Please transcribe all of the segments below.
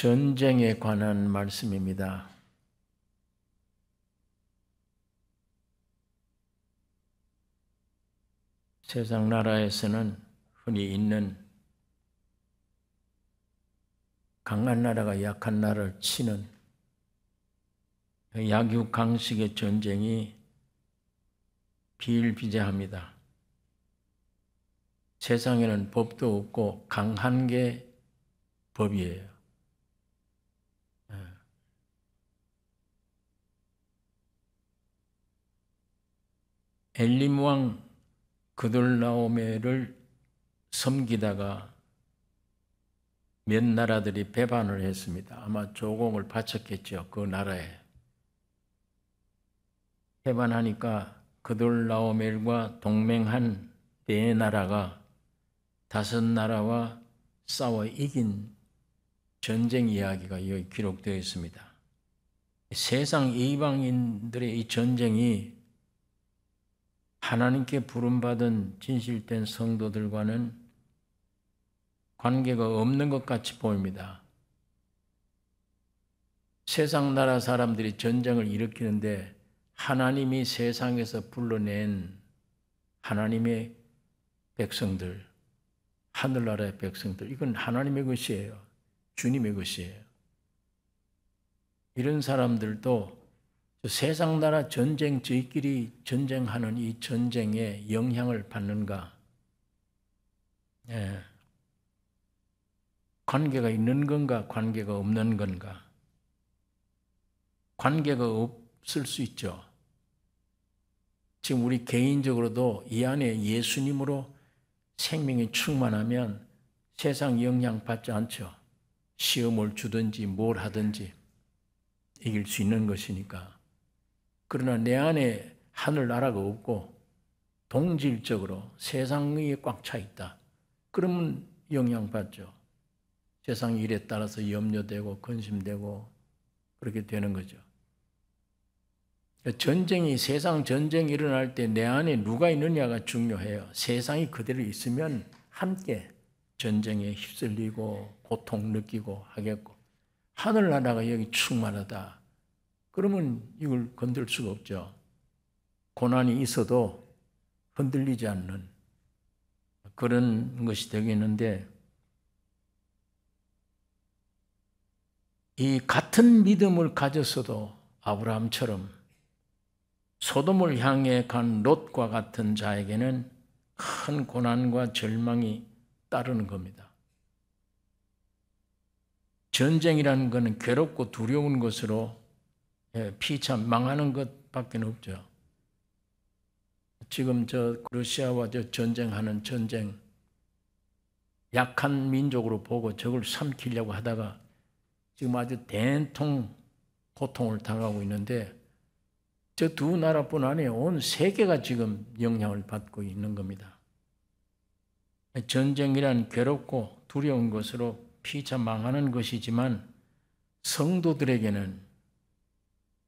전쟁에 관한 말씀입니다. 세상 나라에서는 흔히 있는 강한 나라가 약한 나라를 치는 약육강식의 전쟁이 비일비재합니다. 세상에는 법도 없고 강한 게 법이에요. 엘림 왕 그돌라오메를 섬기다가 몇 나라들이 배반을 했습니다. 아마 조공을 바쳤겠죠. 그 나라에. 배반하니까 그돌라오멜과 동맹한 네 나라가 5나라와 싸워 이긴 전쟁 이야기가 여기 기록되어 있습니다. 세상 이방인들의 이 전쟁이 하나님께 부름받은 진실된 성도들과는 관계가 없는 것 같이 보입니다. 세상 나라 사람들이 전쟁을 일으키는데 하나님이 세상에서 불러낸 하나님의 백성들, 하늘나라의 백성들, 이건 하나님의 것이에요. 주님의 것이에요. 이런 사람들도 세상 나라 전쟁, 저희끼리 전쟁하는 이 전쟁에 영향을 받는가? 관계가 있는 건가? 관계가 없는 건가? 관계가 없을 수 있죠. 지금 우리 개인적으로도 이 안에 예수님으로 생명이 충만하면 세상 영향 받지 않죠. 시험을 주든지 뭘 하든지 이길 수 있는 것이니까. 그러나 내 안에 하늘나라가 없고 동질적으로 세상에 꽉 차 있다. 그러면 영향받죠. 세상 일에 따라서 염려되고 근심되고 그렇게 되는 거죠. 전쟁이 세상 전쟁이 일어날 때 내 안에 누가 있느냐가 중요해요. 세상이 그대로 있으면 함께 전쟁에 휩쓸리고 고통 느끼고 하겠고, 하늘나라가 여기 충만하다. 그러면 이걸 건들 수가 없죠. 고난이 있어도 흔들리지 않는 그런 것이 되겠는데, 이 같은 믿음을 가졌어도 아브라함처럼 소돔을 향해 간 롯과 같은 자에게는 큰 고난과 절망이 따르는 겁니다. 전쟁이라는 것은 괴롭고 두려운 것으로 피차 망하는 것밖에 없죠. 지금 러시아와 전쟁하는 전쟁, 약한 민족으로 보고 적을 삼키려고 하다가 지금 아주 대통 고통을 당하고 있는데, 저 두 나라뿐 아니에요. 온 세계가 지금 영향을 받고 있는 겁니다. 전쟁이란 괴롭고 두려운 것으로 피차 망하는 것이지만 성도들에게는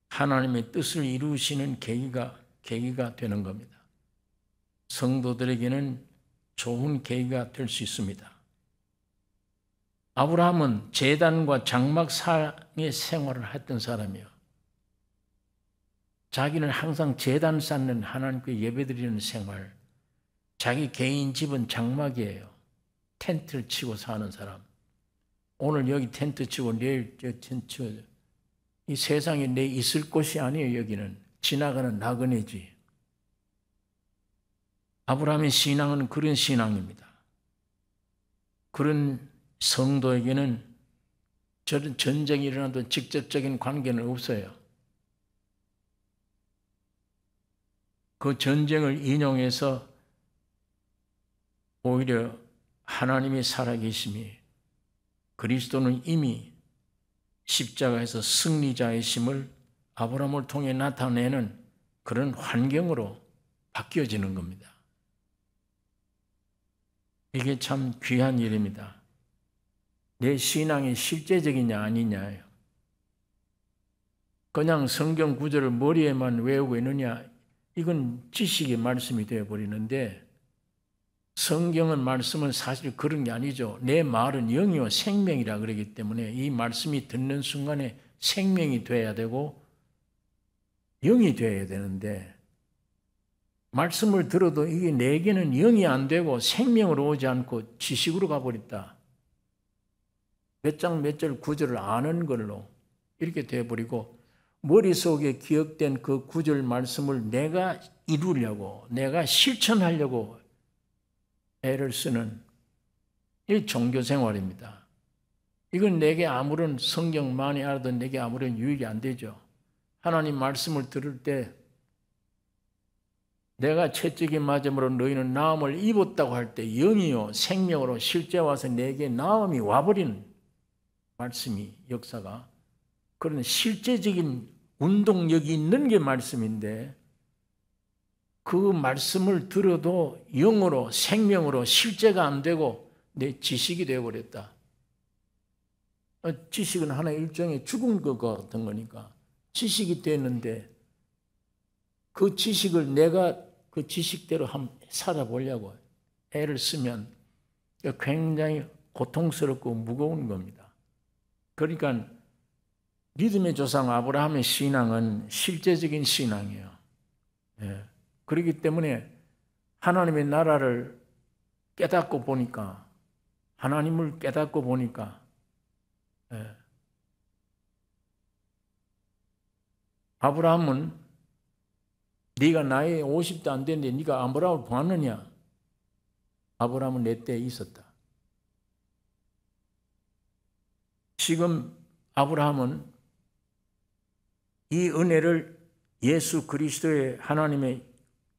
하나님의 뜻을 이루시는 계기가 되는 겁니다. 성도들에게는 좋은 계기가 될 수 있습니다. 아브라함은 제단과 장막상의 생활을 했던 사람이에요. 자기는 항상 제단 쌓는 하나님께 예배드리는 생활, 자기 개인 집은 장막이에요. 텐트를 치고 사는 사람. 오늘 여기 텐트 치고 내일 저 텐트 치고, 이 세상에 내 있을 곳이 아니에요. 여기는 지나가는 나그네지. 아브라함의 신앙은 그런 신앙입니다. 그런 성도에게는 저런 전쟁이 일어나도 직접적인 관계는 없어요. 그 전쟁을 인용해서 오히려 하나님의 살아계심이, 그리스도는 이미 십자가에서 승리자이심을 아브라함을 통해 나타내는 그런 환경으로 바뀌어지는 겁니다. 이게 참 귀한 일입니다. 내 신앙이 실제적이냐 아니냐예요. 그냥 성경 구절을 머리에만 외우고 있느냐, 이건 지식의 말씀이 되어버리는데, 성경은 말씀은 사실 그런 게 아니죠. 내 말은 영이요 생명이라 그러기 때문에 이 말씀이 듣는 순간에 생명이 돼야 되고 영이 돼야 되는데 말씀을 들어도 이게 내게는 영이 안 되고 생명으로 오지 않고 지식으로 가버렸다. 몇 장 몇 절 구절을 아는 걸로 이렇게 돼버리고 머릿속에 기억된 그 구절 말씀을 내가 이루려고 내가 실천하려고 애를 쓰는 이 종교생활입니다. 이건 내게 아무런 성경 많이 알아도 내게 아무런 유익이 안 되죠. 하나님 말씀을 들을 때 내가 채찍이 맞음으로 너희는 나음을 입었다고 할 때 영이요 생명으로 실제 와서 내게 나음이 와버리는 말씀이 역사가 그런 실제적인 운동력이 있는 게 말씀인데 그 말씀을 들어도 영으로 생명으로 실제가 안 되고 내 지식이 되어버렸다. 지식은 하나의 일종의 죽은 것 같은 거니까 지식이 됐는데 그 지식을 내가 그 지식대로 한번 살아보려고 애를 쓰면 굉장히 고통스럽고 무거운 겁니다. 그러니까 믿음의 조상 아브라함의 신앙은 실제적인 신앙이에요. 예. 그렇기 때문에 하나님의 나라를 깨닫고 보니까 하나님을 깨닫고 보니까 아브라함은 네가 나이 50도 안 됐는데 네가 아브라함을 보았느냐? 아브라함은 내 때에 있었다. 지금 아브라함은 이 은혜를 예수 그리스도의 하나님의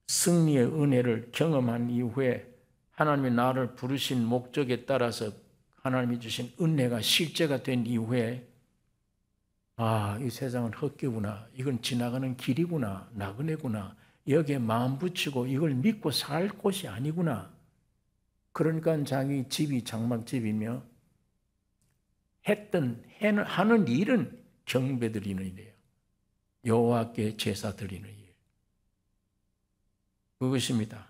승리의 은혜를 경험한 이후에 하나님이 나를 부르신 목적에 따라서 하나님이 주신 은혜가 실제가 된 이후에 아, 이 세상은 헛개구나. 이건 지나가는 길이구나. 나그네구나. 여기에 마음 붙이고 이걸 믿고 살 곳이 아니구나. 그러니까 자기 집이 장막집이며 하는 일은 경배 드리는 일이에요. 여호와께 제사 드리는 일. 그것입니다.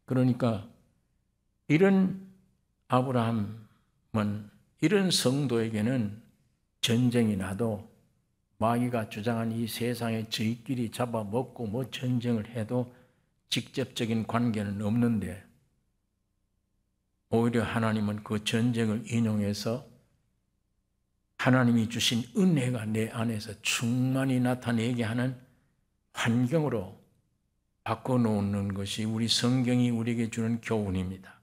그러니까 이런 아브라함은 이런 성도에게는 전쟁이 나도 마귀가 주장한 이 세상에 저희끼리 잡아먹고 뭐 전쟁을 해도 직접적인 관계는 없는데 오히려 하나님은 그 전쟁을 인용해서 하나님이 주신 은혜가 내 안에서 충만히 나타내게 하는 환경으로 바꿔놓는 것이 우리 성경이 우리에게 주는 교훈입니다.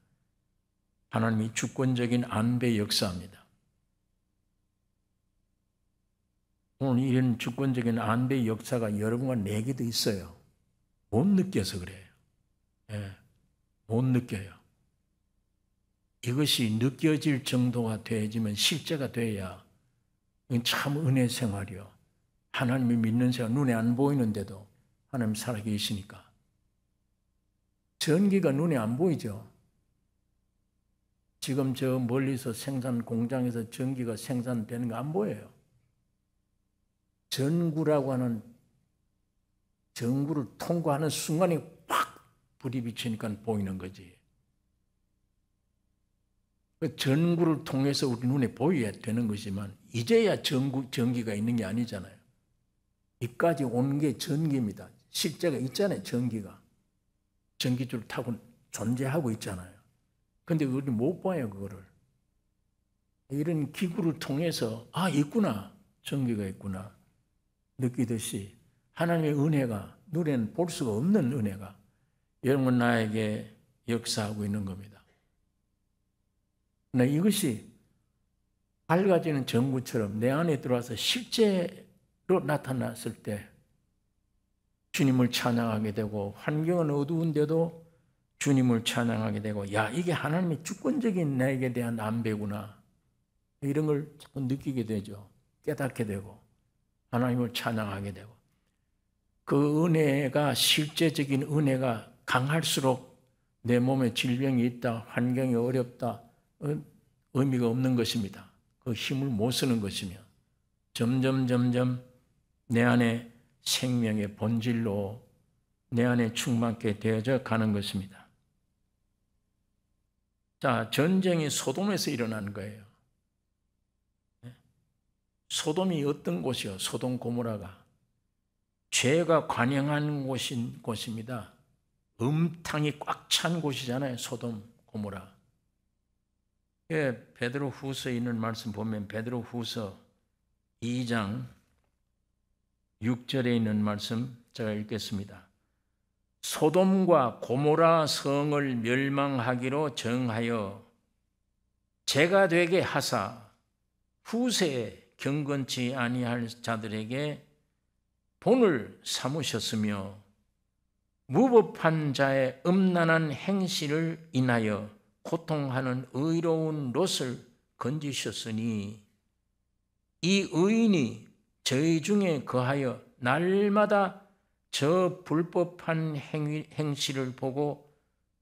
하나님이 주권적인 안배 역사입니다. 오늘 이런 주권적인 안배 역사가 여러분과 내게도 있어요. 못 느껴서 그래요. 못 느껴요. 이것이 느껴질 정도가 돼야지만 실제가 돼야 이건 참 은혜 생활이요. 하나님이 믿는 생활 눈에 안 보이는데도 하나님 살아계시니까. 전기가 눈에 안 보이죠. 지금 저 멀리서 생산 공장에서 전기가 생산되는 거 안 보여요. 전구라고 하는 전구를 통과하는 순간에 확 불이 비치니까 보이는 거지. 그 전구를 통해서 우리 눈에 보여야 되는 것이지만 이제야 전기가 있는 게 아니잖아요. 이까지 오는 게 전기입니다. 실제가 있잖아요. 전기가. 전기줄 타고 존재하고 있잖아요. 근데 우리 못 봐요. 그거를. 이런 기구를 통해서 아 있구나. 전기가 있구나. 느끼듯이 하나님의 은혜가 눈에는 볼 수가 없는 은혜가 여러분 나에게 역사하고 있는 겁니다. 그러나 이것이 밝아지는 전구처럼 내 안에 들어와서 실제로 나타났을 때 주님을 찬양하게 되고 환경은 어두운데도 주님을 찬양하게 되고 야 이게 하나님의 주권적인 나에게 대한 안배구나 이런 걸 자꾸 느끼게 되죠. 깨닫게 되고 하나님을 찬양하게 되고 그 은혜가 실제적인 은혜가 강할수록 내 몸에 질병이 있다 환경이 어렵다 의미가 없는 것입니다. 그 힘을 못 쓰는 것이며 점점 내 안에 생명의 본질로 내 안에 충만케 되어져 가는 것입니다. 자, 전쟁이 소돔에서 일어난 거예요. 소돔이 어떤 곳이요? 소돔 고모라가 죄가 관영한 곳입니다. 음탕이 꽉 찬 곳이잖아요. 소돔 고모라. 베드로 후서에 있는 말씀 보면 베드로 후서 2장 6절에 있는 말씀 제가 읽겠습니다. 소돔과 고모라 성을 멸망하기로 정하여 죄가 되게 하사 후세에 경건치 아니할 자들에게 본을 삼으셨으며 무법한 자의 음란한 행실을 인하여 고통하는 의로운 롯을 건지셨으니 이 의인이 저희 중에 거하여 날마다 저 불법한 행실을 보고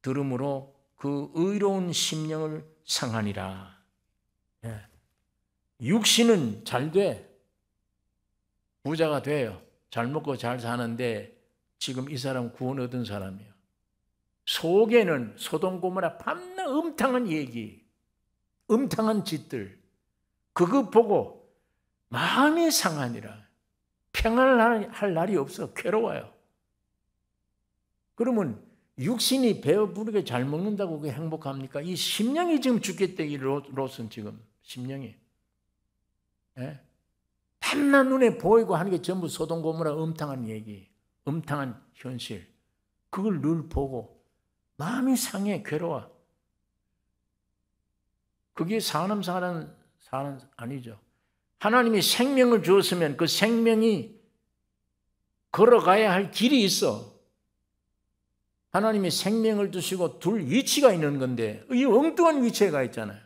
들음으로 그 의로운 심령을 상하니라. 육신은 잘 돼. 부자가 돼요. 잘 먹고 잘 사는데 지금 이 사람 구원 얻은 사람이에요. 속에는 소돔 고모라 밤낮 음탕한 얘기, 음탕한 짓들, 그거 보고 마음이 상하니라. 평안을 할 날이 없어. 괴로워요. 그러면 육신이 배부르게 잘 먹는다고 그게 행복합니까? 이 심령이 지금 죽겠대. 이 롯은 지금 심령이. 밤낮 눈에 보이고 하는 게 전부 소돔 고모라 음탕한 얘기, 음탕한 현실. 그걸 늘 보고 마음이 상해. 괴로워. 그게 사는 아니죠. 하나님이 생명을 주었으면 그 생명이 걸어가야 할 길이 있어. 하나님이 생명을 주시고 둘 위치가 있는 건데 이 엉뚱한 위치에 가 있잖아요.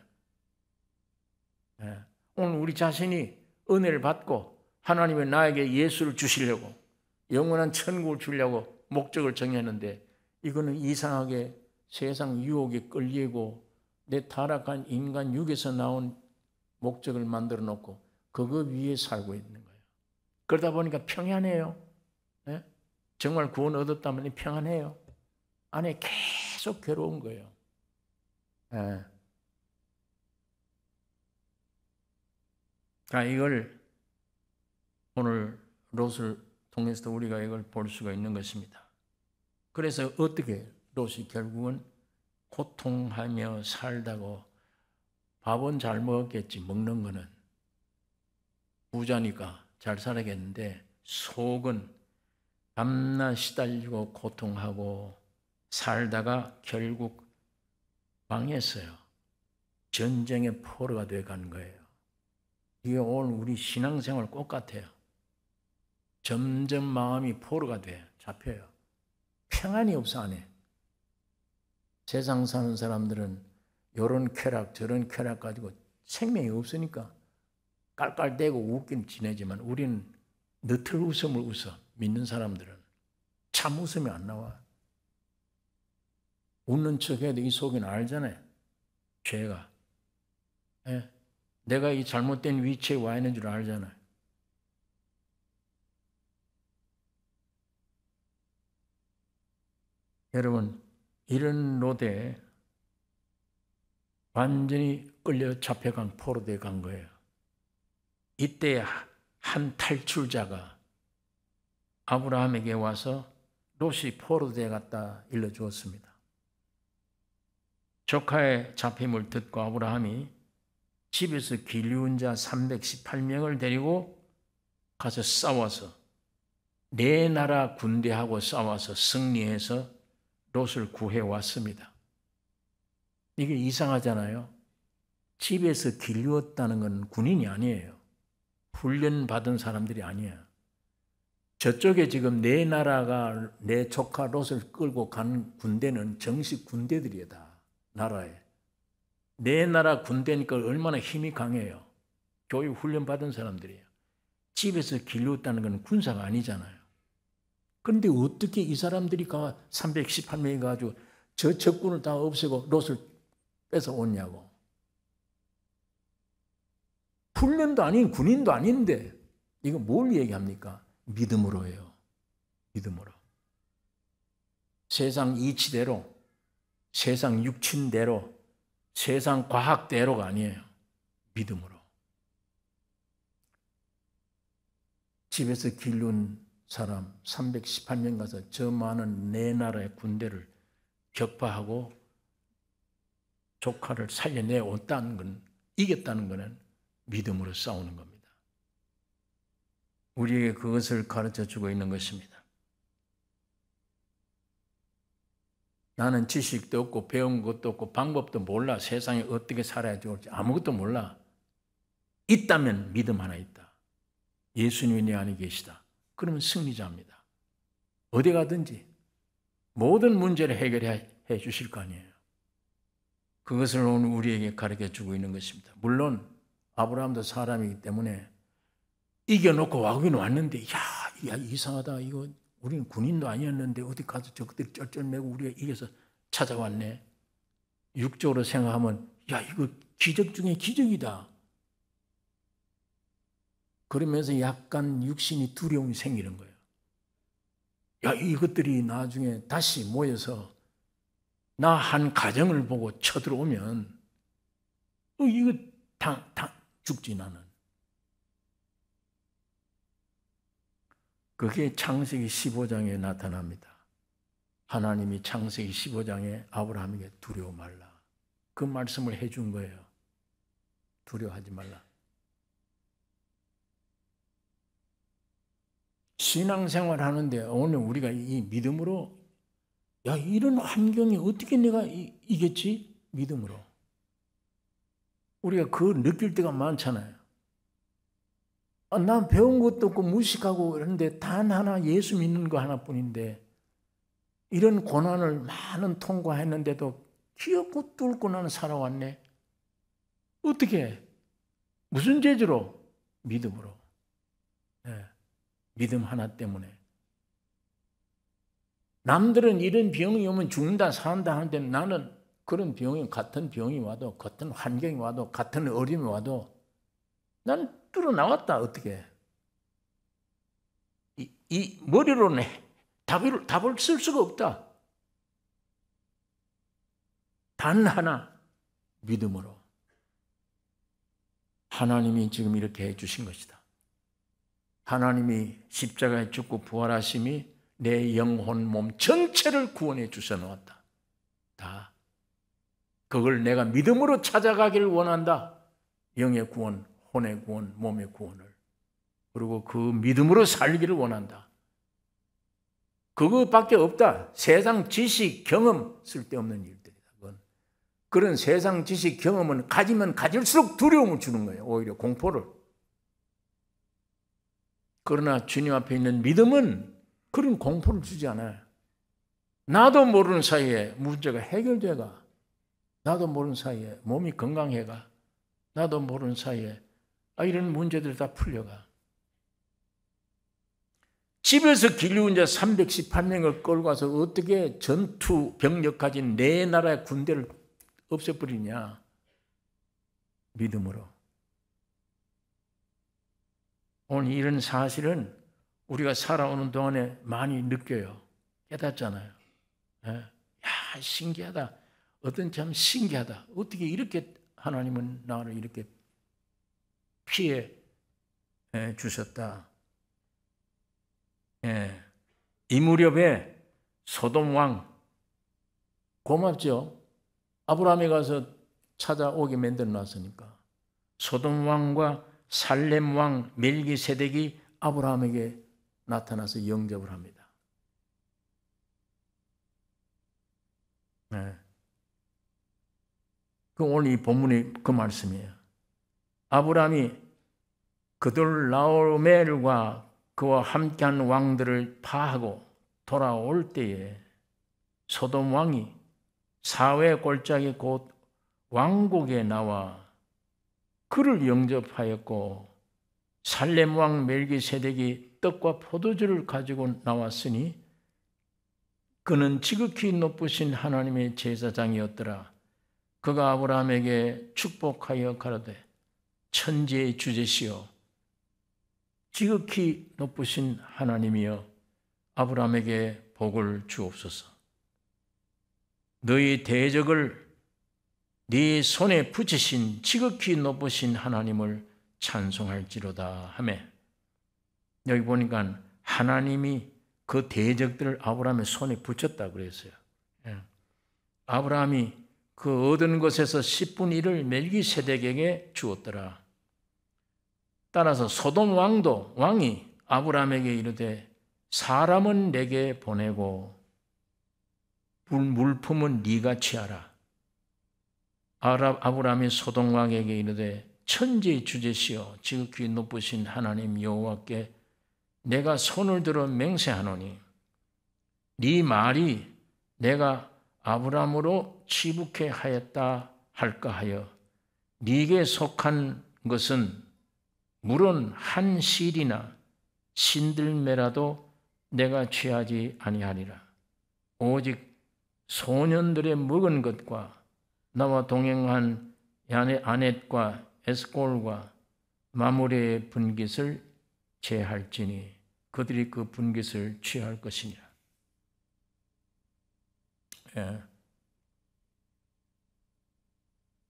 오늘 우리 자신이 은혜를 받고 하나님이 나에게 예수를 주시려고 영원한 천국을 주려고 목적을 정했는데 이거는 이상하게 세상 유혹에 끌리고 내 타락한 인간 육에서 나온 목적을 만들어 놓고 그거 위에 살고 있는 거예요. 그러다 보니까 평안해요. 정말 구원 얻었다면 평안해요. 안에 계속 괴로운 거예요. 이걸 오늘 롯을 통해서 우리가 이걸 볼 수가 있는 것입니다. 그래서 어떻게 롯이 결국은 고통하며 살다고 밥은 잘 먹었겠지. 먹는 거는 부자니까 잘 살아겠는데 속은 밤낮 시달리고 고통하고 살다가 결국 망했어요. 전쟁의 포로가 돼가는 거예요. 이게 오늘 우리 신앙생활 똑같아요. 점점 마음이 포로가 돼 잡혀요. 평안이 없어 안에. 세상 사는 사람들은 이런 쾌락 저런 쾌락 가지고 생명이 없으니까 깔깔대고 웃긴 지내지만 우리는 너틀 웃음을 웃어. 믿는 사람들은 참 웃음이 안 나와. 웃는 척해도 이 속에는 알잖아요. 죄가. 내가 이 잘못된 위치에 와 있는 줄 알잖아요. 여러분, 이런 롯에 완전히 끌려 잡혀간 포로되어 간 거예요. 이때 한 탈출자가 아브라함에게 와서 롯이 포로되어 갔다 일러주었습니다. 조카의 잡힘을 듣고 아브라함이 집에서 길리운 자 318명을 데리고 가서 싸워서 네 나라 군대하고 싸워서 승리해서 롯을 구해왔습니다. 이게 이상하잖아요. 집에서 길리웠다는 건 군인이 아니에요. 훈련받은 사람들이 아니에요. 저쪽에 지금 네 나라가 내 조카 롯을 끌고 간 군대는 정식 군대들이에요. 다 나라에. 네 나라 군대니까 얼마나 힘이 강해요. 교육 훈련받은 사람들이에요. 집에서 길리웠다는 건 군사가 아니잖아요. 그런데 어떻게 이 사람들이 318명이 가지고 저 적군을 다 없애고 롯을 뺏어오냐고. 훈련도 아닌 군인도 아닌데 이거 뭘 얘기합니까? 믿음으로예요. 믿음으로. 세상 이치대로, 세상 육친대로, 세상 과학대로가 아니에요. 믿음으로. 집에서 기른 사람 318명 가서 저 많은 네 나라의 군대를 격파하고 조카를 살려내었다는 건, 이겼다는 것은 믿음으로 싸우는 겁니다. 우리에게 그것을 가르쳐주고 있는 것입니다. 나는 지식도 없고 배운 것도 없고 방법도 몰라. 세상에 어떻게 살아야 좋을지 아무것도 몰라. 있다면 믿음 하나 있다. 예수님이 내 안에 계시다. 그러면 승리자입니다. 어디 가든지 모든 문제를 해결해 주실 거 아니에요. 그것을 오늘 우리에게 가르쳐주고 있는 것입니다. 물론 아브라함도 사람이기 때문에 이겨놓고 와긴 왔는데 야 이상하다. 이거 우리는 군인도 아니었는데 어디 가서 적들이 쩔쩔매고 우리가 이겨서 찾아왔네. 육적으로 생각하면 야 이거 기적 중에 기적이다. 그러면서 약간 육신이 두려움이 생기는 거예요. 야 이것들이 나중에 다시 모여서 나 한 가정을 보고 쳐들어오면 이거 죽지 나는. 그게 창세기 15장에 나타납니다. 하나님이 창세기 15장에 아브라함에게 두려워 말라. 그 말씀을 해준 거예요. 두려워하지 말라. 신앙생활 하는데 오늘 우리가 이 믿음으로 야 이런 환경에 어떻게 내가 이겼지? 믿음으로. 우리가 그 느낄 때가 많잖아요. 난 배운 것도 없고 무식하고 그런데 단 하나 예수 믿는 거 하나뿐인데 이런 고난을 많은 통과했는데도 기어코 뚫고 나는 살아왔네. 어떻게? 무슨 재주로? 믿음으로. 네. 믿음 하나 때문에. 남들은 이런 병이 오면 죽는다 산다 하는데 나는 그런 병이 같은 병이 와도 같은 환경이 와도 같은 어려움이 와도 난 뚫어나왔다. 어떻게? 이 머리로는 답을 쓸 수가 없다. 단 하나 믿음으로. 하나님이 지금 이렇게 해주신 것이다. 하나님이 십자가에 죽고 부활하심이 내 영혼 몸 전체를 구원해 주셔 놓았다. 다. 그걸 내가 믿음으로 찾아가기를 원한다. 영의 구원, 혼의 구원, 몸의 구원을. 그리고 그 믿음으로 살기를 원한다. 그것밖에 없다. 세상 지식, 경험 쓸데없는 일들이다. 그런 세상 지식, 경험은 가지면 가질수록 두려움을 주는 거예요. 오히려 공포를. 그러나 주님 앞에 있는 믿음은 그런 공포를 주지 않아요. 나도 모르는 사이에 문제가 해결돼가. 나도 모르는 사이에 몸이 건강해가. 나도 모르는 사이에 이런 문제들 다 풀려가. 집에서 길리운 자 318명을 끌고 가서 어떻게 전투 병력 가진 네 나라의 군대를 없애버리냐. 믿음으로. 오늘 이런 사실은 우리가 살아오는 동안에 많이 느껴요. 깨닫잖아요. 야, 신기하다. 어떤 참 신기하다. 어떻게 이렇게 하나님은 나를 이렇게 피해 주셨다. 이 무렵에 소돔 왕 고맙죠. 아브라함에 가서 찾아오게 만들어 놨으니까. 소돔 왕과 살렘 왕 멜기세덱이 아브라함에게 나타나서 영접을 합니다. 그 오늘 이 본문이 그 말씀이에요. 아브라함이 그돌라오멜과 그와 함께한 왕들을 파하고 돌아올 때에 소돔 왕이 사회 골짜기 곧 왕국에 나와 그를 영접하였고 살렘 왕 멜기세덱이 떡과 포도주를 가지고 나왔으니 그는 지극히 높으신 하나님의 제사장이었더라. 그가 아브라함에게 축복하여 가로되 천지의 주제시여 지극히 높으신 하나님이여 아브라함에게 복을 주옵소서. 너희 대적을 네 손에 붙이신 지극히 높으신 하나님을 찬송할지로다 하매, 여기 보니까 하나님이 그 대적들을 아브라함의 손에 붙였다 그랬어요. 아브라함이 그 얻은 것에서 10분의 1을 멜기세덱에게 주었더라. 따라서 소돔 왕이 아브라함에게 이르되 사람은 내게 보내고 물품은 네가 취하라. 아브라함이 소돔 왕에게 이르되 천지의 주제시여 지극히 높으신 하나님 여호와께 내가 손을 들어 맹세하노니 네 말이 내가 아브라함으로 치북해 하였다 할까 하여 네게 속한 것은 물은 한 실이나 신들매라도 내가 취하지 아니하리라. 오직 소년들의 먹은 것과 나와 동행한 아넷과 에스콜과 마므레의 분깃을 제할지니 그들이 그 분깃을 취할 것이니라.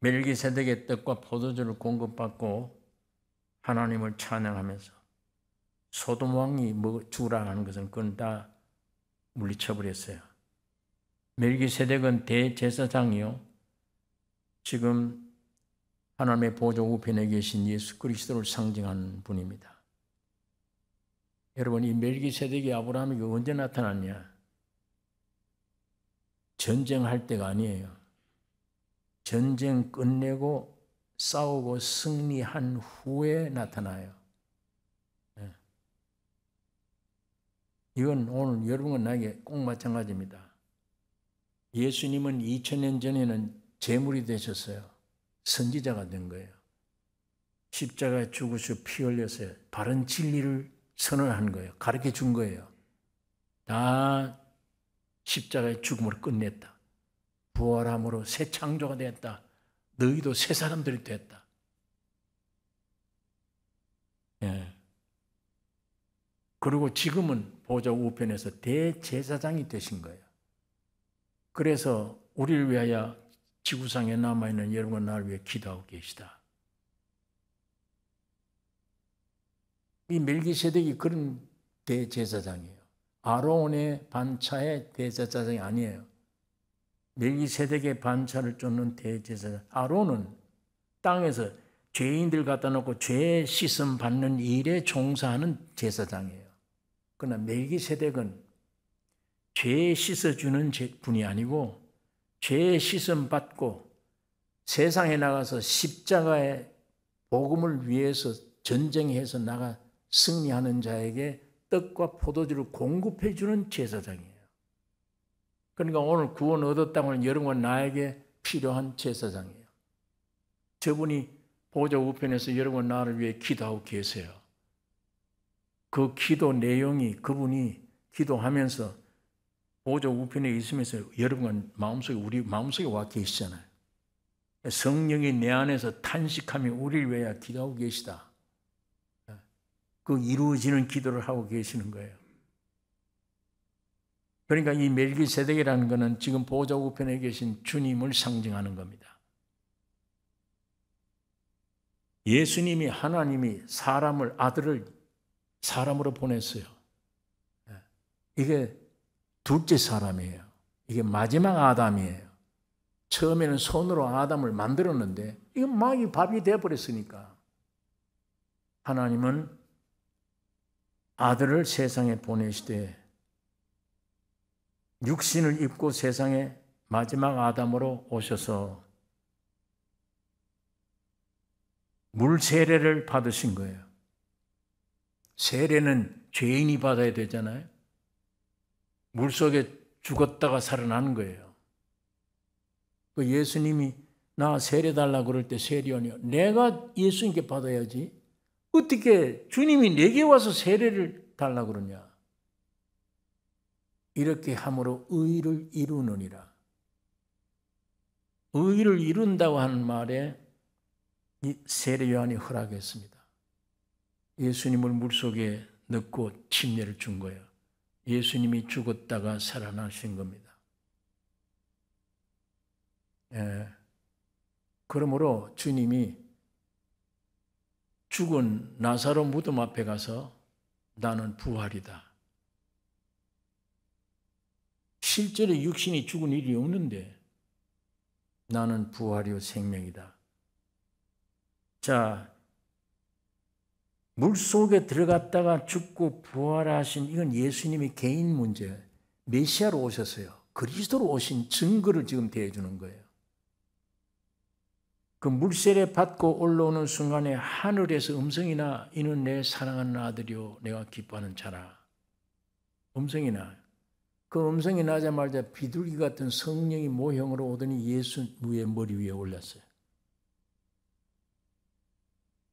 멜기세덱의 떡과 포도주를 공급받고 하나님을 찬양하면서 소돔 왕이 주라 하는 것은 그건 다 물리쳐버렸어요. 멜기세덱은 대제사장이요, 지금 하나님의 보좌 우편에 계신 예수 그리스도를 상징하는 분입니다. 여러분, 이 멜기세덱이 아브라함에게 언제 나타났냐? 전쟁할 때가 아니에요. 전쟁 끝내고 싸우고 승리한 후에 나타나요. 이건 오늘 여러분과 나에게 꼭 마찬가지입니다. 예수님은 2000년 전에는 제물이 되셨어요. 선지자가 된 거예요. 십자가에 죽으시고 피 흘렸어요. 바른 진리를 선언한 거예요. 가르쳐 준 거예요. 다 십자가의 죽음으로 끝냈다. 부활함으로 새 창조가 되었다. 너희도 새 사람들이 됐다. 그리고 지금은 보좌 우편에서 대제사장이 되신 거예요. 그래서 우리를 위하여 지구상에 남아있는 여러분과 나를 위해 기도하고 계시다. 이 멜기세덱이 그런 대제사장이에요. 아론의 반차의 대제사장이 아니에요. 멜기세덱의 반차를 쫓는 대제사장. 아론은 땅에서 죄인들 갖다 놓고 죄 씻음 받는 일에 종사하는 제사장이에요. 그러나 멜기세덱은 죄 씻어주는 분이 아니고 죄 씻음 받고 세상에 나가서 십자가의 복음을 위해서 전쟁해서 나가 승리하는 자에게 떡과 포도주를 공급해 주는 제사장이에요. 그러니까 오늘 구원 얻었다고 하는 여러분과 나에게 필요한 제사장이에요. 저분이 보좌 우편에서 여러분과 나를 위해 기도하고 계세요. 그 기도 내용이 그분이 기도하면서 보좌 우편에 있으면서 여러분과 우리 마음속에 와 계시잖아요. 성령이 내 안에서 탄식하며 우리를 위하여 기도하고 계시다. 그 이루어지는 기도를 하고 계시는 거예요. 그러니까 이 멜기세덱이라는 것은 지금 보좌 우편에 계신 주님을 상징하는 겁니다. 예수님이 하나님이 아들을 사람으로 보냈어요. 이게 둘째 사람이에요. 이게 마지막 아담이에요. 처음에는 손으로 아담을 만들었는데 이건 막 밥이 되어버렸으니까 하나님은 아들을 세상에 보내시되 육신을 입고 세상에 마지막 아담으로 오셔서 물 세례를 받으신 거예요. 세례는 죄인이 받아야 되잖아요. 물속에 죽었다가 살아나는 거예요. 그 예수님이 나 세례 달라고 그럴 때 세례원이요. 내가 예수님께 받아야지. 어떻게 주님이 내게 와서 세례를 달라고 그러냐. 이렇게 함으로 의를 이루느니라. 의를 이룬다고 하는 말에 이 세례 요한이 허락했습니다. 예수님을 물속에 넣고 침례를 준 거예요. 예수님이 죽었다가 살아나신 겁니다. 그러므로 주님이 죽은 나사로 무덤 앞에 가서 나는 부활이다. 실제로 육신이 죽은 일이 없는데 나는 부활이요 생명이다. 자, 물속에 들어갔다가 죽고 부활하신 이건 예수님의 개인 문제. 메시아로 오셨어요. 그리스도로 오신 증거를 지금 대해주는 거예요. 그 물세례 받고 올라오는 순간에 하늘에서 음성이 나 이는 내 사랑하는 아들이요 내가 기뻐하는 자라. 음성이 나요. 그 음성이 나자마자 비둘기 같은 성령이 모형으로 오더니 예수의 머리 위에 올랐어요.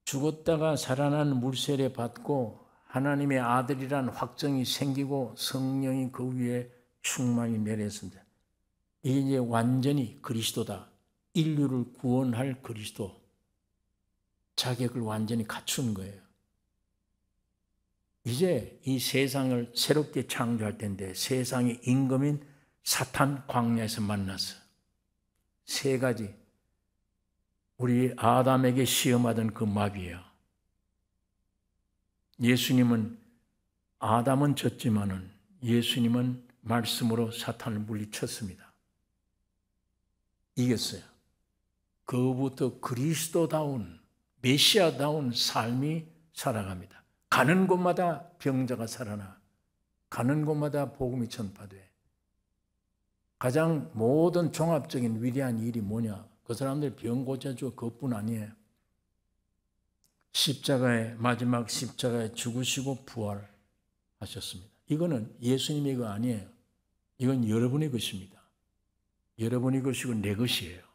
죽었다가 살아난 물세례 받고 하나님의 아들이란 확정이 생기고 성령이 그 위에 충만히 내렸습니다. 이게 이제 완전히 그리스도다. 인류를 구원할 그리스도. 자격을 완전히 갖춘 거예요. 이제 이 세상을 새롭게 창조할 텐데 세상의 임금인 사탄 광야에서 만났어. 세 가지. 우리 아담에게 시험하던 그 마귀예요. 예수님은 아담은 졌지만은 예수님은 말씀으로 사탄을 물리쳤습니다. 이겼어요. 그부터 그리스도다운 메시아다운 삶이 살아갑니다. 가는 곳마다 병자가 살아나 가는 곳마다 복음이 전파돼. 가장 모든 종합적인 위대한 일이 뭐냐? 그 사람들 병 고쳐줘 그것뿐 아니에요. 마지막 십자가에 죽으시고 부활하셨습니다. 이거는 예수님의 거 아니에요. 이건 여러분의 것입니다. 여러분의 것이고 내 것이에요.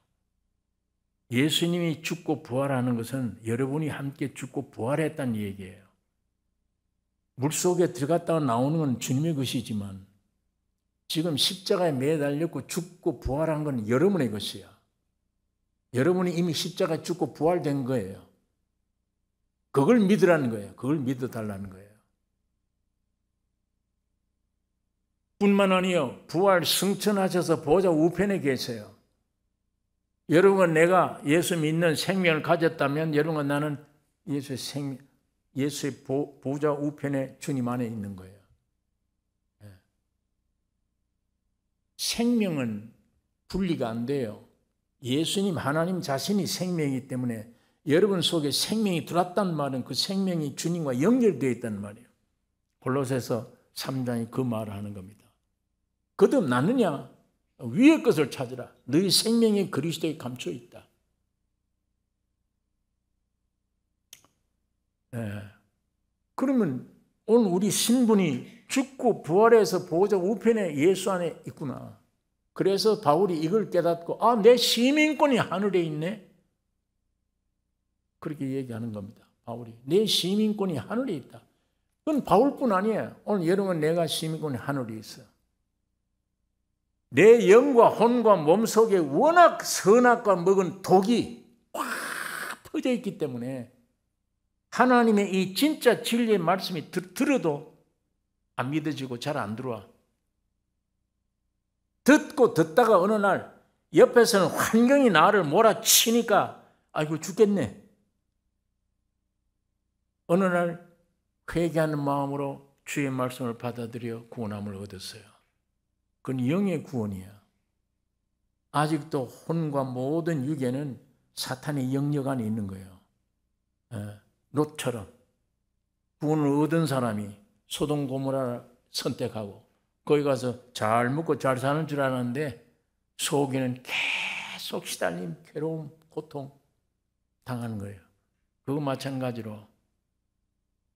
예수님이 죽고 부활하는 것은 여러분이 함께 죽고 부활했다는 얘기예요. 물속에 들어갔다가 나오는 건 주님의 것이지만 지금 십자가에 매달렸고 죽고 부활한 건 여러분의 것이야. 여러분이 이미 십자가에 죽고 부활된 거예요. 그걸 믿으라는 거예요. 그걸 믿어달라는 거예요. 뿐만 아니요. 부활 승천하셔서 보좌 우편에 계세요. 여러분은 내가 예수 믿는 생명을 가졌다면 여러분은 나는 예수의 보좌 우편에 주님 안에 있는 거예요. 생명은 분리가 안 돼요. 예수님 하나님 자신이 생명이기 때문에 여러분 속에 생명이 들어왔다는 말은 그 생명이 주님과 연결되어 있다는 말이에요. 골로새서 3장이 그 말을 하는 겁니다. 거듭났느냐? 위의 것을 찾으라. 너희 생명이 그리스도에 감춰 있다. 그러면 오늘 우리 신분이 죽고 부활해서 보호자 우편에 예수 안에 있구나. 그래서 바울이 이걸 깨닫고 내 시민권이 하늘에 있네. 그렇게 얘기하는 겁니다. 바울이 내 시민권이 하늘에 있다. 그건 바울뿐 아니에요. 오늘 여러분 내가 시민권이 하늘에 있어. 내 영과 혼과 몸속에 워낙 선악과 먹은 독이 꽉 퍼져 있기 때문에 하나님의 이 진짜 진리의 말씀이 들어도 안 믿어지고 잘 안 들어와. 듣다가 어느 날 옆에서는 환경이 나를 몰아치니까 아이고 죽겠네. 어느 날 회개하는 마음으로 주의 말씀을 받아들여 구원함을 얻었어요. 그건 영의 구원이야. 아직도 혼과 모든 육에는 사탄의 영역 안에 있는 거예요. 롯처럼 구원을 얻은 사람이 소돔 고모라를 선택하고 거기 가서 잘 먹고 잘 사는 줄 알았는데 속에는 계속 시달림, 괴로움, 고통 당하는 거예요. 그거 마찬가지로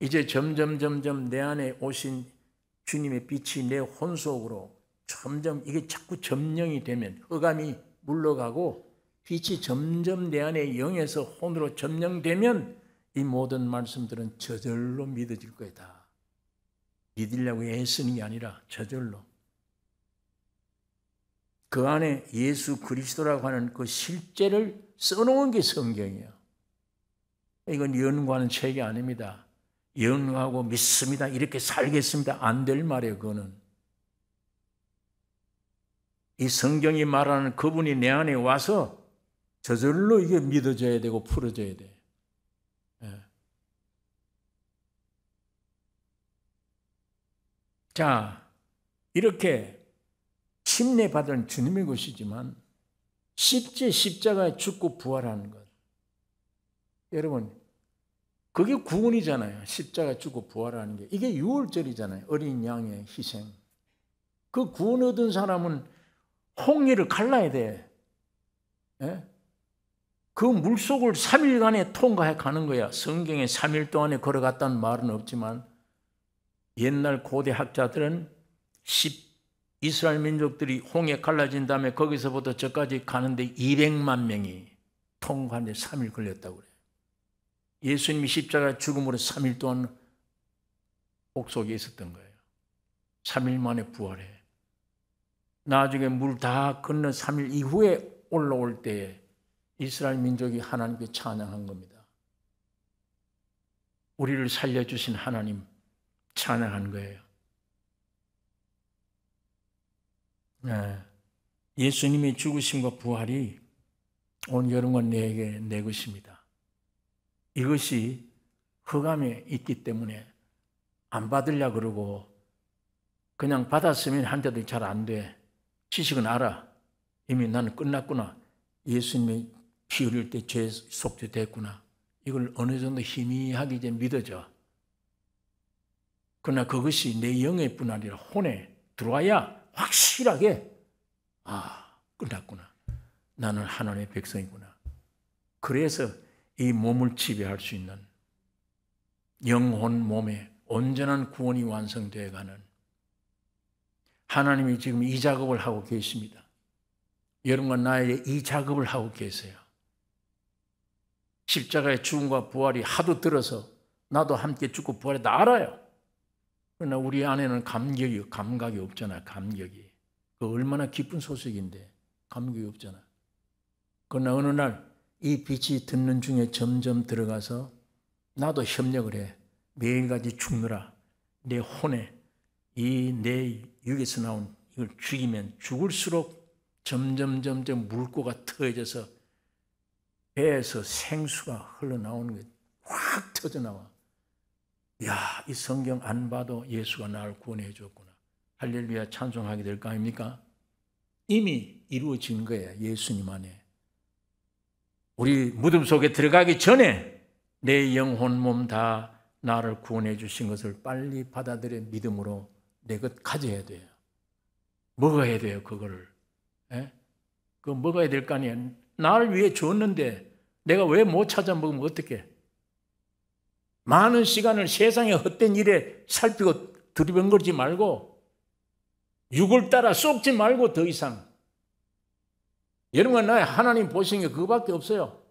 이제 점점 내 안에 오신 주님의 빛이 내 혼 속으로 점점 이게 자꾸 점령이 되면 흑암이 물러가고 빛이 점점 내 안에 영에서 혼으로 점령되면 이 모든 말씀들은 저절로 믿어질 거다. 믿으려고 애쓰는 게 아니라 저절로. 그 안에 예수 그리스도라고 하는 그 실제를 써놓은 게 성경이에요. 이건 연구하는 책이 아닙니다. 연구하고 믿습니다. 이렇게 살겠습니다. 안 될 말이에요. 그거는. 이 성경이 말하는 그분이 내 안에 와서 저절로 이게 믿어져야 되고 풀어져야 돼. 예. 자, 이렇게 침례받은 주님의 것이지만 십자가에 죽고 부활하는 것. 여러분, 그게 구원이잖아요. 십자가에 죽고 부활하는 게. 이게 유월절이잖아요. 어린 양의 희생. 그 구원 얻은 사람은 홍해를 갈라야 돼. 예? 그 물속을 3일간에 통과해 가는 거야. 성경에 3일 동안에 걸어갔다는 말은 없지만 옛날 고대 학자들은 이스라엘 민족들이 홍해 갈라진 다음에 거기서부터 저까지 가는데 200만 명이 통과하는데 3일 걸렸다고 그래요. 예수님이 십자가의 죽음으로 3일 동안 옥 속에 있었던 거예요. 3일 만에 부활해. 나중에 물 다 건너 3일 이후에 올라올 때에 이스라엘 민족이 하나님께 찬양한 겁니다. 우리를 살려주신 하나님 찬양한 거예요. 네. 예수님의 죽으심과 부활이 온 여러분과 내게 내 것입니다. 이것이 흑암에 있기 때문에 안 받으려 그러고 그냥 받았으면 한데도 잘 안 돼. 지식은 알아. 이미 나는 끝났구나. 예수님의 피 흘릴 때 죄 속죄됐구나. 이걸 어느 정도 희미하게 이제 믿어져. 그러나 그것이 내 영의 뿐 아니라 혼에 들어와야 확실하게 끝났구나. 나는 하나님의 백성이구나. 그래서 이 몸을 지배할 수 있는 영혼 몸의 온전한 구원이 완성되어 가는 하나님이 지금 이 작업을 하고 계십니다. 여러분과 나에게 이 작업을 하고 계세요. 십자가의 죽음과 부활이 하도 들어서 나도 함께 죽고 부활했다 알아요. 그러나 우리 안에는 감각이 없잖아. 감격이. 그 얼마나 기쁜 소식인데 감격이 없잖아. 그러나 어느 날 이 빛이 듣는 중에 점점 들어가서 나도 협력을 해. 매일같이 죽느라 내 혼에 이 내 육에서 나온 이걸 죽이면 죽을수록 점점 물고가 트여져서 배에서 생수가 흘러나오는 게 확 터져나와. 야, 이 성경 안 봐도 예수가 나를 구원해 줬구나. 할렐루야 찬송하게 될 거 아닙니까? 이미 이루어진 거예요. 예수님 안에. 우리 무덤 속에 들어가기 전에 내 영혼 몸 다 나를 구원해 주신 것을 빨리 받아들여 믿음으로 내 것 가져야 돼요. 먹어야 돼요. 그거를. 예? 그거 먹어야 될 거 아니에요. 나를 위해 줬는데 내가 왜 못 찾아 먹으면 어떡해? 많은 시간을 세상의 헛된 일에 살피고 들이번거리지 말고 육을 따라 쏟지 말고 더 이상. 여러분과 나의 하나님 보신 게 그거밖에 없어요.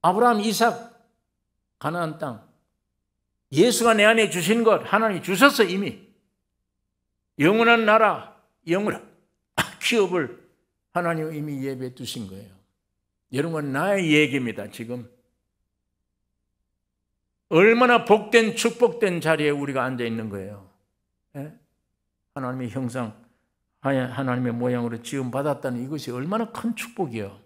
아브라함, 이삭, 가나안 땅. 예수가 내 안에 주신 것 하나님이 주셨어 이미. 영원한 나라, 영원한 기업을 하나님이 이미 예배해 두신 거예요. 여러분과 나의 얘기입니다. 지금. 얼마나 복된 축복된 자리에 우리가 앉아 있는 거예요. 예? 하나님의 형상, 하나님의 모양으로 지음받았다는 이것이 얼마나 큰 축복이에요.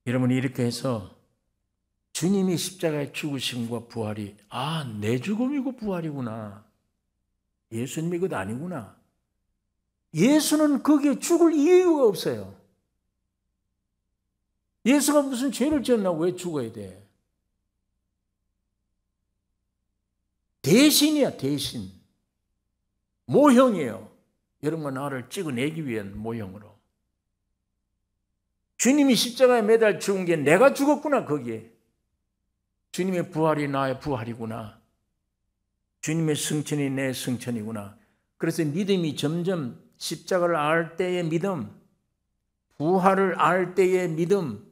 여러분이 이렇게 해서 주님이 십자가의 죽으심과 부활이 내 죽음이고 부활이구나. 예수님이 것 아니구나. 예수는 거기에 죽을 이유가 없어요. 예수가 무슨 죄를 지었나 왜 죽어야 돼? 대신이야, 대신. 모형이에요. 여러분과 나를 찍어내기 위한 모형으로. 주님이 십자가에 매달 죽은 게 내가 죽었구나, 거기에. 주님의 부활이 나의 부활이구나. 주님의 승천이 내 승천이구나. 그래서 믿음이 점점 십자가를 알 때의 믿음, 부활을 알 때의 믿음,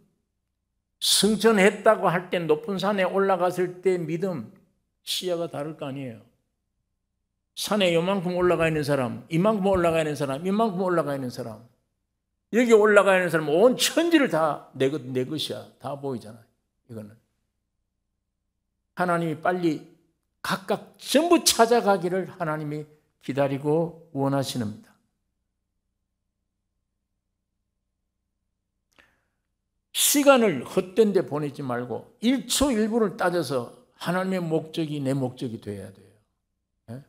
승천했다고 할 때 높은 산에 올라갔을 때의 믿음, 시야가 다를 거 아니에요. 산에 요만큼 올라가 있는 사람, 이만큼 올라가 있는 사람, 이만큼 올라가 있는 사람, 여기 올라가 있는 사람 온 천지를 다 내 것이야. 다 보이잖아요. 이거는. 하나님이 빨리 각각 전부 찾아가기를 하나님이 기다리고 원하시는입니다. 시간을 헛된 데 보내지 말고 1초 1분을 따져서 하나님의 목적이 내 목적이 되어야 돼요.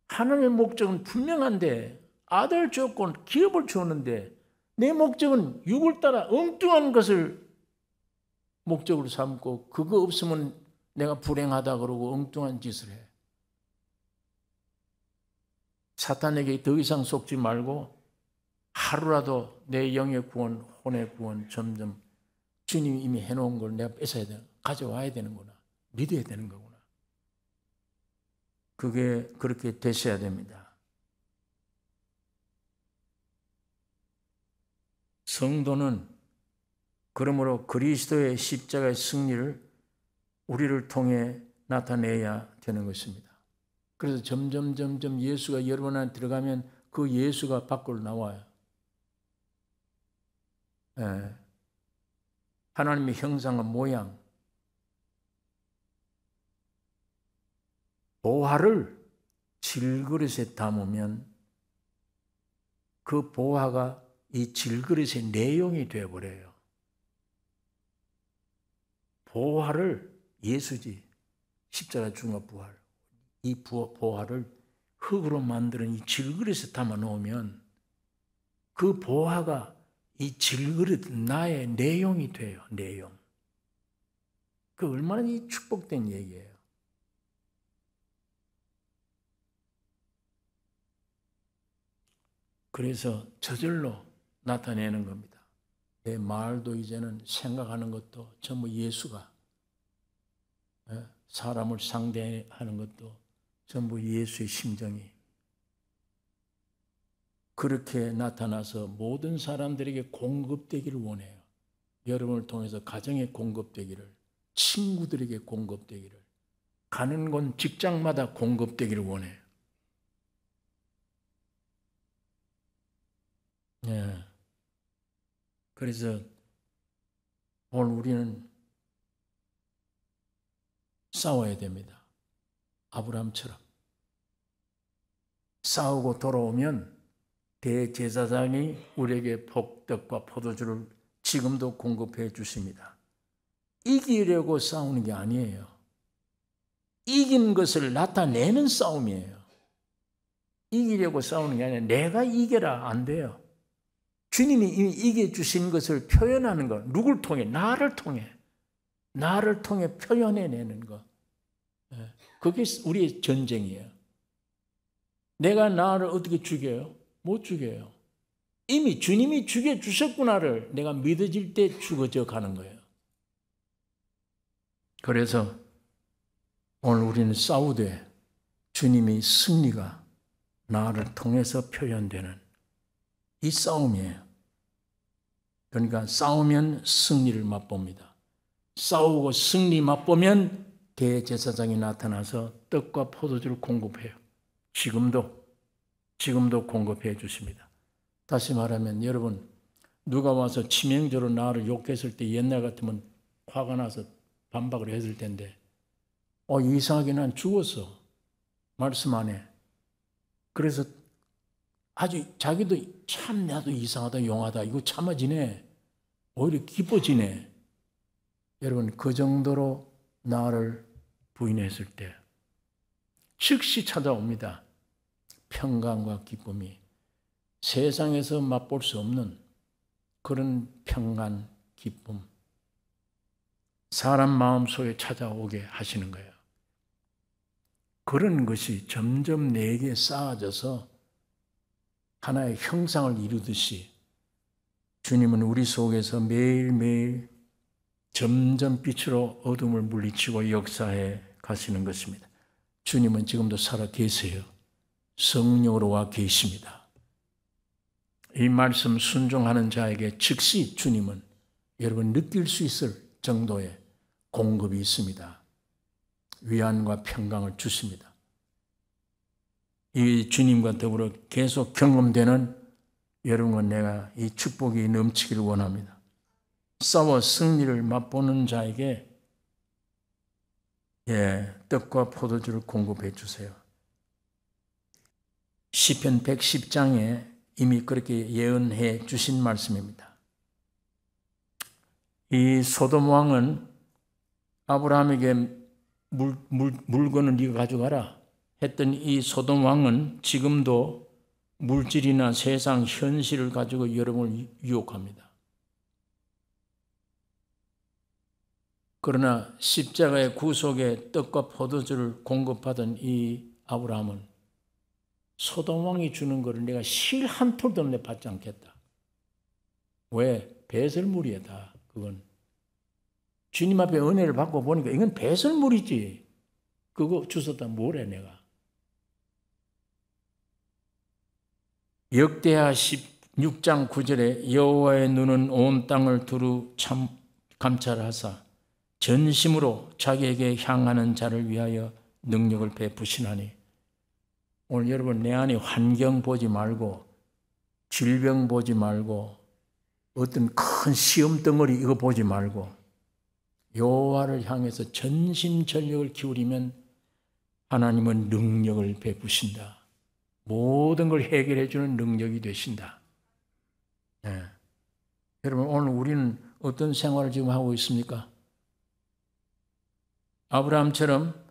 하나님의 목적은 분명한데 아들 줬고 기업을 주었는데 내 목적은 육을 따라 엉뚱한 것을 목적으로 삼고 그거 없으면 내가 불행하다 그러고 엉뚱한 짓을 해. 사탄에게 더 이상 속지 말고 하루라도 내 영의 구원, 혼의 구원 점점 주님이 이미 해놓은 걸 내가 뺏어야 되는, 가져와야 되는구나. 믿어야 되는 거구나. 그게 그렇게 되셔야 됩니다. 성도는 그러므로 그리스도의 십자가의 승리를 우리를 통해 나타내야 되는 것입니다. 그래서 점점 예수가 여러분 안에 들어가면 그 예수가 밖으로 나와요. 하나님의 형상과 모양, 보화를 질그릇에 담으면 그 보화가 이 질그릇의 내용이 되어버려요. 보화를 예수지, 십자가 중화 부활, 이 보화를 흙으로 만드는 이 질그릇에 담아 놓으면 그 보화가 이 질그릇 나의 내용이 돼요. 내용. 그 얼마나 이 축복된 얘기예요. 그래서 저절로 나타내는 겁니다. 내 말도 이제는 생각하는 것도 전부 예수가, 사람을 상대하는 것도 전부 예수의 심정이 그렇게 나타나서 모든 사람들에게 공급되기를 원해요. 여러분을 통해서 가정에 공급되기를, 친구들에게 공급되기를, 가는 곳 직장마다 공급되기를 원해요. 그래서 오늘 우리는 싸워야 됩니다. 아브라함처럼. 싸우고 돌아오면 대제사장이 우리에게 복덕과 포도주를 지금도 공급해 주십니다. 이기려고 싸우는 게 아니에요. 이긴 것을 나타내는 싸움이에요. 이기려고 싸우는 게 아니라 내가 이겨라 안 돼요. 주님이 이미 이겨주신 것을 표현하는 것. 누굴 통해? 나를 통해. 나를 통해 표현해내는 것. 그게 우리의 전쟁이에요. 내가 나를 어떻게 죽여요? 못 죽여요. 이미 주님이 죽여주셨구나를 내가 믿어질 때 죽어져 가는 거예요. 그래서 오늘 우리는 싸우되 주님의 승리가 나를 통해서 표현되는 이 싸움이에요. 그러니까 싸우면 승리를 맛봅니다. 싸우고 승리 맛보면 대제사장이 나타나서 떡과 포도주를 공급해요. 지금도 공급해 주십니다. 다시 말하면 여러분, 누가 와서 치명적으로 나를 욕했을 때 옛날 같으면 화가 나서 반박을 했을 텐데 이상하게 난 죽었어. 말씀 안 해. 그래서 아주 자기도 참 나도 이상하다, 용하다, 이거 참아지네. 오히려 기뻐지네. 여러분, 그 정도로 나를 부인했을 때 즉시 찾아옵니다. 평강과 기쁨이. 세상에서 맛볼 수 없는 그런 평강, 기쁨. 사람 마음속에 찾아오게 하시는 거예요. 그런 것이 점점 내게 쌓아져서 하나의 형상을 이루듯이 주님은 우리 속에서 매일매일 점점 빛으로 어둠을 물리치고 역사해 가시는 것입니다. 주님은 지금도 살아 계세요. 성령으로 와 계십니다. 이 말씀 순종하는 자에게 즉시 주님은 여러분 느낄 수 있을 정도의 공급이 있습니다. 위안과 평강을 주십니다. 이 주님과 더불어 계속 경험되는 여러분과 내가 이 축복이 넘치기를 원합니다. 싸워 승리를 맛보는 자에게 떡과 포도주를 공급해 주세요. 시편 110장에 이미 그렇게 예언해 주신 말씀입니다. 이 소돔 왕은 아브라함에게 물건을 네가 가져가라 했던 이 소돔 왕은 지금도 물질이나 세상 현실을 가지고 여러분을 유혹합니다. 그러나 십자가의 구속에 떡과 포도주를 공급하던 이 아브라함은 소돔 왕이 주는 것을 내가 실 한 톨도 내 받지 않겠다. 왜? 배설물이다. 그건 주님 앞에 은혜를 받고 보니까 이건 배설물이지. 그거 주웠다 뭐래 내가. 역대하 16장 9절에 여호와의 눈은 온 땅을 두루 참 감찰하사 전심으로 자기에게 향하는 자를 위하여 능력을 베푸시나니. 오늘 여러분 내 안에 환경 보지 말고 질병 보지 말고 어떤 큰 시험 덩어리 이거 보지 말고 여호와를 향해서 전심전력을 기울이면 하나님은 능력을 베푸신다. 모든 걸 해결해 주는 능력이 되신다. 여러분 오늘 우리는 어떤 생활을 지금 하고 있습니까? 아브라함처럼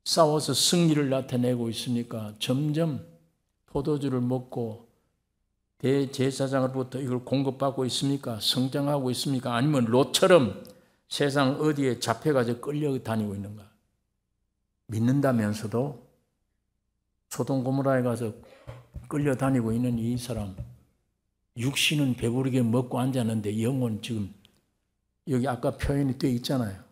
싸워서 승리를 나타내고 있습니까? 점점 포도주를 먹고 대제사장으로부터 이걸 공급받고 있습니까? 성장하고 있습니까? 아니면 롯처럼 세상 어디에 잡혀가지고 끌려다니고 있는가? 믿는다면서도 소돔 고모라에 가서 끌려다니고 있는 이 사람, 육신은 배부르게 먹고 앉았는데 영혼 지금 여기 아까 표현이 되어 있잖아요.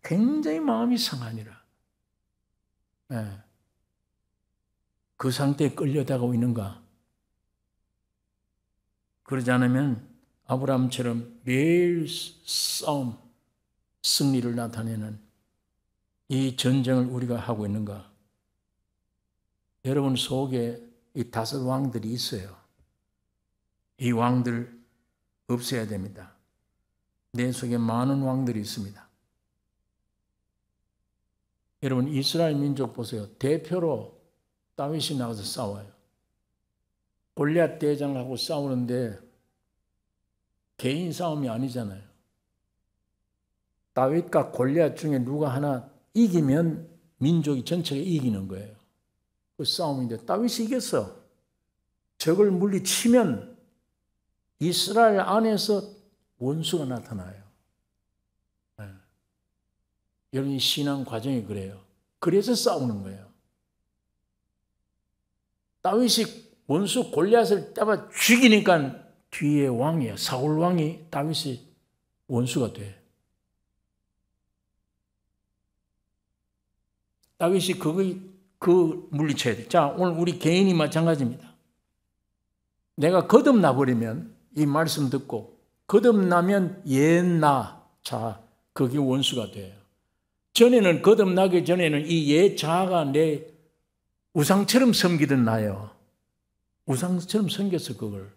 굉장히 마음이 상하니라. 그 상태에 끌려다가고 있는가? 그러지 않으면 아브라함처럼 매일 싸움, 승리를 나타내는 이 전쟁을 우리가 하고 있는가? 여러분 속에 이 5 왕들이 있어요. 이 왕들 없애야 됩니다. 내 속에 많은 왕들이 있습니다. 여러분 이스라엘 민족 보세요. 대표로 다윗이 나가서 싸워요. 골리앗 대장하고 싸우는데 개인 싸움이 아니잖아요. 다윗과 골리앗 중에 누가 하나 이기면 민족이 전체가 이기는 거예요. 그 싸움인데 다윗이 이겼어. 적을 물리치면 이스라엘 안에서 원수가 나타나요. 여러분 이 신앙 과정이 그래요. 그래서 싸우는 거예요. 다윗이 원수 골리앗을 잡아 죽이니까 뒤에 왕이야. 사울 왕이 다윗이 원수가 돼. 다윗이 그 물리쳐야 돼. 자, 오늘 우리 개인이 마찬가지입니다. 내가 거듭나 버리면 이 말씀 듣고 거듭나면 옛나 자 그게 원수가 돼요. 전에는 거듭나기 전에는 이 옛 자아가 내 우상처럼 섬기던 나요. 우상처럼 섬겼어 그걸.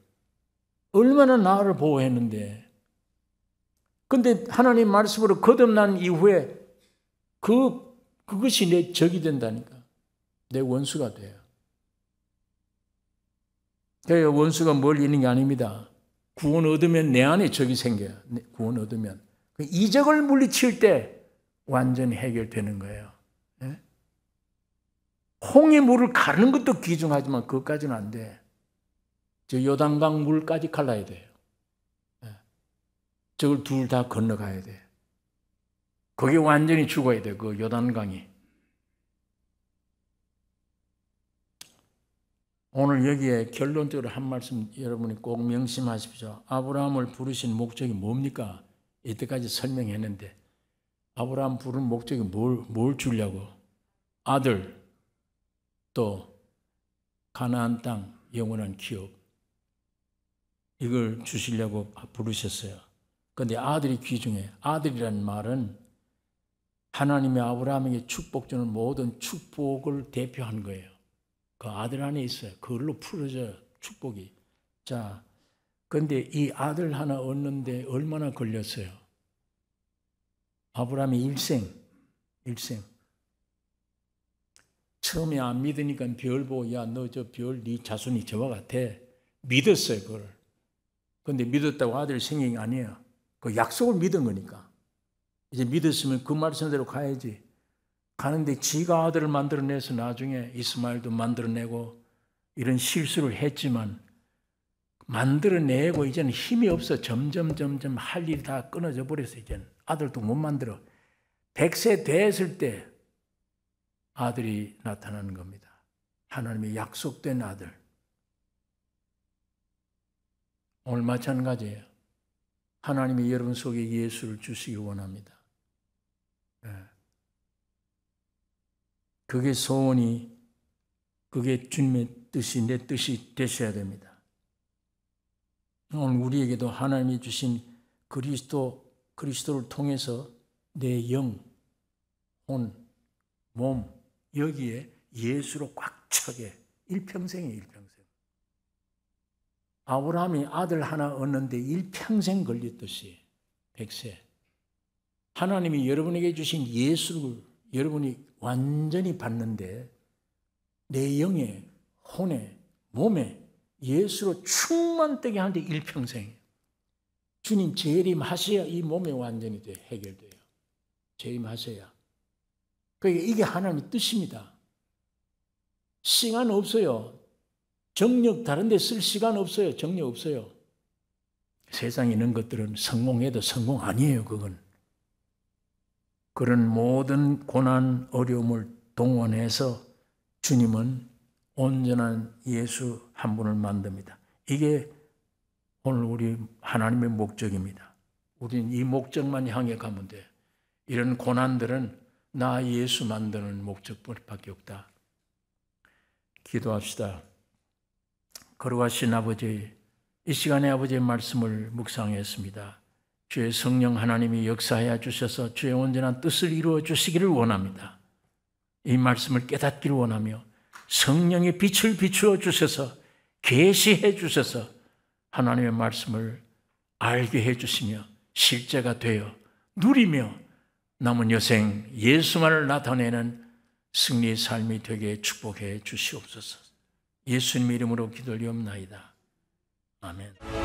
얼마나 나를 보호했는데. 근데 하나님 말씀으로 거듭난 이후에 그것이 내 적이 된다니까. 내 원수가 돼요. 그러니까 원수가 멀리 있는 게 아닙니다. 구원 얻으면 내 안에 적이 생겨요. 구원 얻으면. 이 적을 물리칠 때 완전히 해결되는 거예요. 예? 홍해 물을 가르는 것도 귀중하지만 그것까지는 안 돼. 저 요단강 물까지 갈라야 돼요. 예. 저걸 둘 다 건너가야 돼. 거기 완전히 죽어야 돼. 그 요단강이. 오늘 여기에 결론적으로 한 말씀 여러분이 꼭 명심하십시오. 아브라함을 부르신 목적이 뭡니까? 이때까지 설명했는데 아브라함 부른 목적이 뭘 주려고? 아들, 또 가나안 땅, 영원한 기업. 이걸 주시려고 부르셨어요. 그런데 아들이 귀중해. 아들이라는 말은 하나님의 아브라함에게 축복 주는 모든 축복을 대표한 거예요. 그 아들 안에 있어요. 그걸로 풀어져요. 축복이. 자, 그런데 이 아들 하나 얻는데 얼마나 걸렸어요? 아브라함의 일생, 일생. 처음에 안 믿으니까 별 보고, 야, 너 저 별, 네 자손이 저와 같아. 믿었어요, 그걸. 근데 믿었다고 아들이 생긴 게 아니에요. 그 약속을 믿은 거니까. 이제 믿었으면 그 말씀대로 가야지. 가는데 지가 아들을 만들어내서 나중에 이스마엘도 만들어내고 이런 실수를 했지만 만들어내고 이제는 힘이 없어. 점점 할 일이 다 끊어져 버렸어. 이제는 아들도 못 만들어. 100세 됐을 때 아들이 나타나는 겁니다. 하나님의 약속된 아들. 오늘 마찬가지예요. 하나님이 여러분 속에 예수를 주시기 원합니다. 그게 소원이, 그게 주님의 뜻이, 내 뜻이 되셔야 됩니다. 오늘 우리에게도 하나님이 주신 그리스도를 통해서 내 영, 혼, 몸, 여기에 예수로 꽉 차게 일평생이에요, 일평생. 아브라함이 아들 하나 얻는데 일평생 걸렸듯이 100세. 하나님이 여러분에게 주신 예수를 여러분이 완전히 받는데 내 영에, 혼에, 몸에 예수로 충만되게 하는데 일평생. 주님 재림하셔야 이 몸에 완전히 해결돼요. 재림하셔야. 그러니까 이게 하나님의 뜻입니다. 시간 없어요. 정력 다른 데 쓸 시간 없어요. 정력 없어요. 세상에 있는 것들은 성공해도 성공 아니에요. 그건. 그런 모든 고난, 어려움을 동원해서 주님은 온전한 예수 한 분을 만듭니다. 이게 오늘 우리 하나님의 목적입니다. 우리는 이 목적만 향해 가면 돼. 이런 고난들은 나 예수 만드는 목적밖에 없다. 기도합시다. 거룩하신 아버지, 이 시간에 아버지의 말씀을 묵상했습니다. 주의 성령 하나님이 역사하여 주셔서 주의 온전한 뜻을 이루어 주시기를 원합니다. 이 말씀을 깨닫기를 원하며 성령의 빛을 비추어 주셔서 계시해 주셔서 하나님의 말씀을 알게 해 주시며 실제가 되어 누리며 남은 여생 예수만을 나타내는 승리의 삶이 되게 축복해 주시옵소서. 예수님 이름으로 기도드리옵나이다. 아멘.